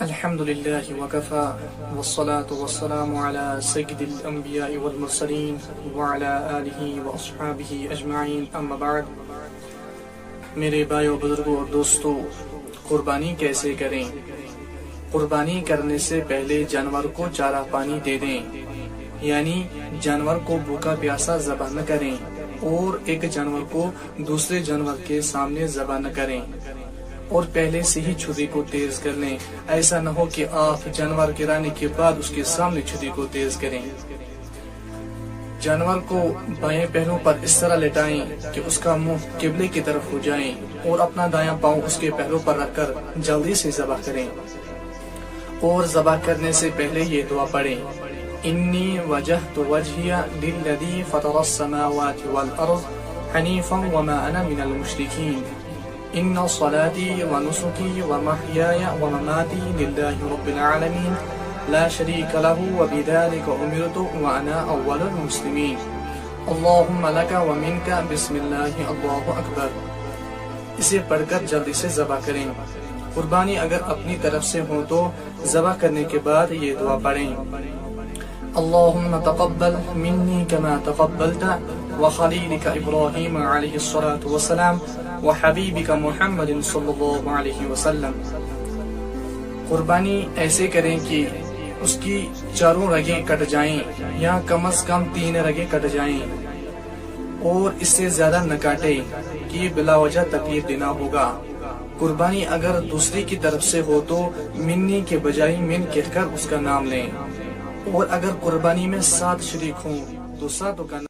الحمد لله وكفى والصلاة والسلام على سيد الأنبياء والمرسلين وعلى آله وأصحابه أجمعين أما بعد. میرے بھائیو، بزرگوں اور دوستو، قربانی کیسے کریں؟ قربانی کرنے سے پہلے جانور کو چارہ پانی دے دیں، یعنی جانور کو بھوکا پیاسا ذبح نہ کریں اور ایک جانور کو دوسرے جانور کے سامنے ذبح نہ کریں اور پہلے سے ہی چھری کو تیز کر لیں. ایسا نہ ہو کہ آپ جانور گرانے کے بعد اس کے سامنے چھری کو تیز کریں. جانور کو بائیں پہلو پر اس طرح لٹائیں کہ اس کا منہ قبلے کی طرف ہو جائیں اور اپنا دایاں پاؤں اس کے پہلو پر رکھ کر جلدی سے ذبح کریں. اور ذبح کرنے سے پہلے یہ دعا پڑھیں: انی وجہت وجہی للذی فطر السماوات والارض حنیفا وما انا من المشرکین ان صلاتي ونسكي ومحياي ومماتي لله رب العالمين لا شريك له وبذلك أمرت وأنا أول المسلمين اللهم لك ومنك بسم الله الله أكبر. اسے پڑھ کر جلدی سے ذبح کریں. قربانی اگر اپنی طرف سے ہو تو ذبح کرنے کے بعد یہ دعا پڑھیں: اللهم تقبل مني كما تقبلت وخليلك إبراهيم عليه الصلاة والسلام وحبيبك محمد صلی اللہ علیہ وسلم. قربانی ایسے کریں کہ اس کی چاروں رگیں کٹ جائیں یا کم از کم 3 رگیں کٹ جائیں اور اس سے زیادہ نہ کاٹے کہ بلا وجہ تکلیف دینا ہوگا. قربانی اگر دوسری کی طرف سے ہو تو منی کے بجائے من کہہ کر اس کا نام لیں، اور اگر قربانی میں 7 شریک ہوں تو 7 کا